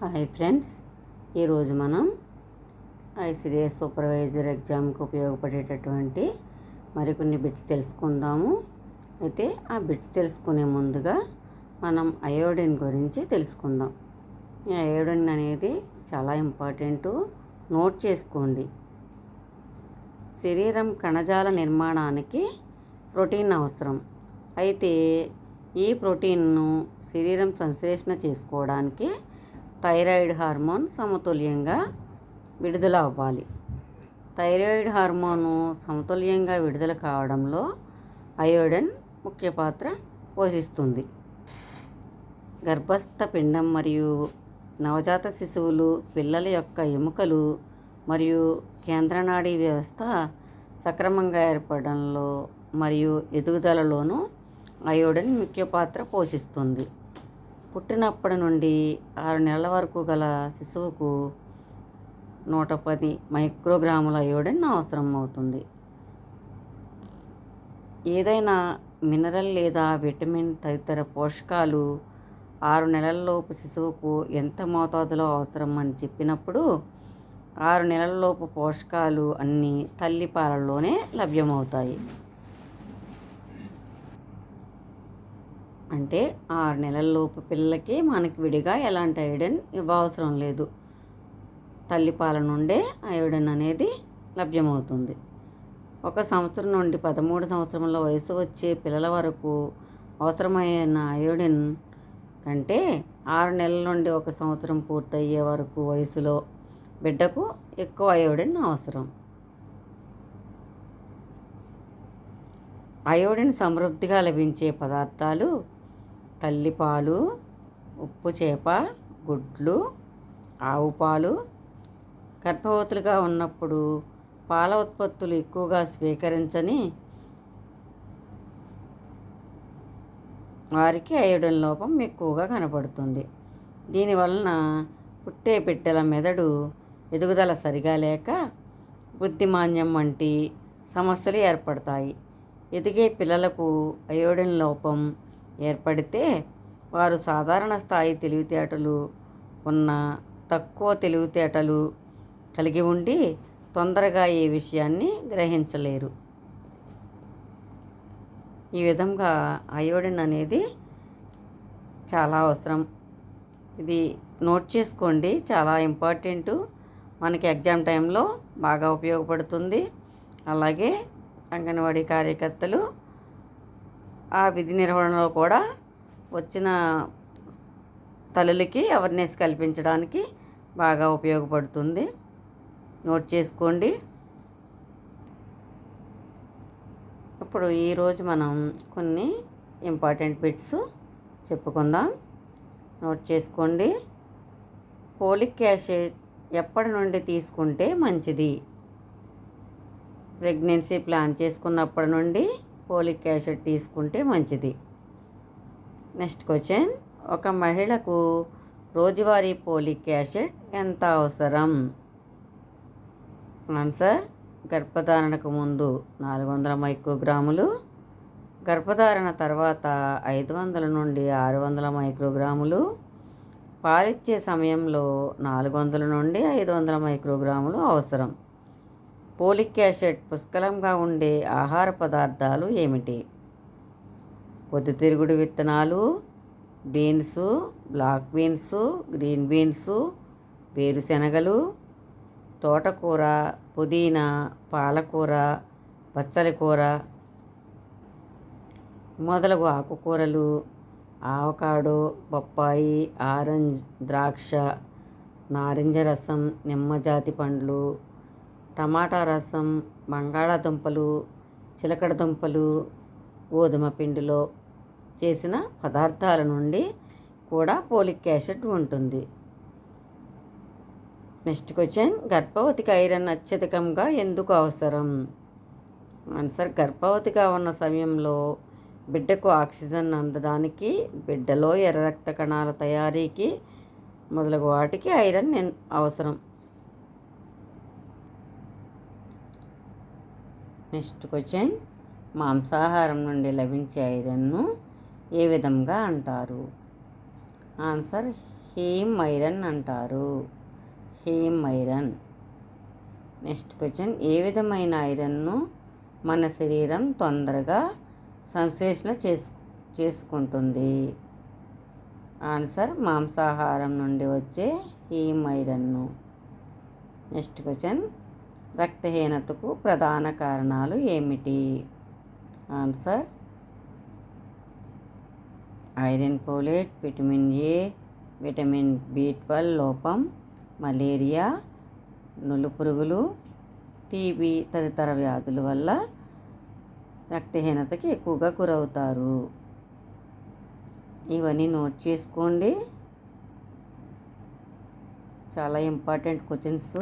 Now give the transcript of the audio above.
Hi friends, ఈరోజు మనం ICDS supervisor ఎగ్జామ్కి ఉపయోగపడేటటువంటి మరికొన్ని బిట్స్ తెలుసుకుందాము. అయితే ఆ బిట్స్ తెలుసుకునే ముందుగా మనం అయోడిన్ గురించి తెలుసుకుందాం. ఈ అయోడిన్ అనేది చాలా ఇంపార్టెంటు, నోట్ చేసుకోండి. శరీరం కణజాల నిర్మాణానికి ప్రోటీన్ అవసరం. అయితే ఈ ప్రోటీన్ను శరీరం సంశ్లేషణ చేసుకోవడానికి థైరాయిడ్ హార్మోన్ సమతుల్యంగా విడుదల అవ్వాలి. థైరాయిడ్ హార్మోను సమతుల్యంగా విడుదల కావడంలో అయోడిన్ ముఖ్య పాత్ర పోషిస్తుంది. గర్భస్థ పిండం మరియు నవజాత శిశువులు, పిల్లల యొక్క ఎముకలు మరియు కేంద్రనాడీ వ్యవస్థ సక్రమంగా ఏర్పడడంలో మరియు ఎదుగుదలలోనూ అయోడిన్ ముఖ్య పాత్ర పోషిస్తుంది. పుట్టినప్పటి నుండి 6 నెలల వరకు గల శిశువుకు 110 మైక్రోగ్రాముల అయోడిన్ అవసరం అవుతుంది. ఏదైనా మినరల్ లేదా విటమిన్ తదితర పోషకాలు 6 నెలలలోపు శిశువుకు ఎంత మోతాదులో అవసరం అని చెప్పినప్పుడు 6 నెలలలోపు పోషకాలు అన్నీ తల్లి పాలల్లోనే లభ్యమవుతాయి. అంటే 6 నెలలలోపు పిల్లలకి మనకి విడిగా ఎలాంటి అయోడిన్ ఇవ్వవసరం లేదు. తల్లిపాల నుండే అయోడిన్ అనేది లభ్యమవుతుంది. 1 సంవత్సరం నుండి 13 సంవత్సరముల వయసు వచ్చే పిల్లల వరకు అవసరమైన అయోడిన్ కంటే 6 నెలల నుండి 1 సంవత్సరం పూర్తయ్యే వరకు వయసులో బిడ్డకు ఎక్కువ అయోడిన్ అవసరం. అయోడిన్ సమృద్ధిగా లభించే పదార్థాలు తల్లిపాలు, ఉప్పు చేప, గుడ్లు, ఆవు పాలు. గర్భవతులుగా ఉన్నప్పుడు పాల ఉత్పత్తులు ఎక్కువగా స్వీకరించని వారికి అయోడిన్ లోపం ఎక్కువగా కనపడుతుంది. దీనివలన పుట్టే బిడ్డల మెదడు ఎదుగుదల సరిగా లేక బుద్ధిమాంద్యం వంటి సమస్యలు ఏర్పడతాయి. ఎదిగే పిల్లలకు అయోడిన్ లోపం ఏర్పడితే వారు సాధారణ స్థాయి తెలివితేటలు ఉన్న తక్కువ తెలివితేటలు కలిగి ఉండి తొందరగా ఏ విషయాన్ని గ్రహించలేరు. ఈ విధంగా అయోడిన్ అనేది చాలా అవసరం. ఇది నోట్ చేసుకోండి, చాలా ఇంపార్టెంటు. మనకి ఎగ్జామ్ టైంలో బాగా ఉపయోగపడుతుంది. అలాగే అంగన్వాడీ కార్యకర్తలు ఆ విధి నిర్వహణలో కూడా వచ్చిన తల్లులకి అవేర్నెస్ కల్పించడానికి బాగా ఉపయోగపడుతుంది. నోట్ చేసుకోండి. ఇప్పుడు ఈరోజు మనం కొన్ని ఇంపార్టెంట్ బిట్స్ చెప్పుకుందాం. నోట్ చేసుకోండి. ఫోలిక్ యాసిడ్ ఎప్పటి నుండి తీసుకుంటే మంచిది? ప్రెగ్నెన్సీ ప్లాన్ చేసుకున్నప్పటి నుండి ఫోలిక్ యాసిడ్ తీసుకుంటే మంచిది. నెక్స్ట్ క్వశ్చన్, ఒక మహిళకు రోజువారీ ఫోలిక్ యాసిడ్ ఎంత అవసరం? ఆన్సర్, గర్భధారణకు ముందు 400 మైక్రోగ్రాములు, గర్భధారణ తర్వాత 500 నుండి 600 మైక్రోగ్రాములు, పాలిచ్చే సమయంలో 400 నుండి 500 మైక్రోగ్రాములు అవసరం. ఫోలిక్ యాసిడ్ పుష్కలంగా ఉండే ఆహార పదార్థాలు ఏమిటి? పొద్దుతిరుగుడు విత్తనాలు, beans, black beans, green beans, వేరుశెనగలు, తోటకూర, పుదీనా, పాలకూర, పచ్చలి కూర మొదలగు ఆకుకూరలు, ఆవకాడో, బొప్పాయి, ఆరెంజ్, ద్రాక్ష, నారింజ రసం, నిమ్మజాతి పండ్లు, టమాటా రసం, బంగాళాదుంపలు, చిలకడ దుంపలు, గోధుమ పిండిలో చేసిన పదార్థాల నుండి కూడా ఫోలిక్ యాసిడ్ ఉంటుంది. నెక్స్ట్ క్వశ్చన్, గర్భవతికి ఐరన్ అత్యధికంగా ఎందుకు అవసరం? ఆన్సర్, గర్భవతిగా ఉన్న సమయంలో బిడ్డకు ఆక్సిజన్ అందడానికి, బిడ్డలో ఎర్ర రక్త కణాల తయారీకి మొదలగు వాటికి ఐరన్ అవసరం. నెక్స్ట్ క్వశ్చన్, మాంసాహారం నుండి లభించే ఐరన్ను ఏ విధంగా అంటారు? ఆన్సర్, హీమ్ ఐరన్ అంటారు. Him iron. నెక్స్ట్ క్వశ్చన్, ఏ విధమైన ఐరన్ను మన శరీరం తొందరగా సంశ్లేషణ చేసుకుంటుంది? ఆన్సర్, మాంసాహారం నుండి వచ్చే హీమ్ ఐరన్ను. నెక్స్ట్ క్వశ్చన్, రక్తహీనతకు ప్రధాన కారణాలు ఏమిటి? Answer, iron, folate, vitamin A, vitamin B12 లోపం, మలేరియా, నులుపురుగులు, టీబీ తదితర వ్యాధుల వల్ల రక్తహీనతకి ఎక్కువగా గురవుతారు. ఇవన్నీ నోట్ చేసుకోండి, చాలా ఇంపార్టెంట్ క్వశ్చన్స్.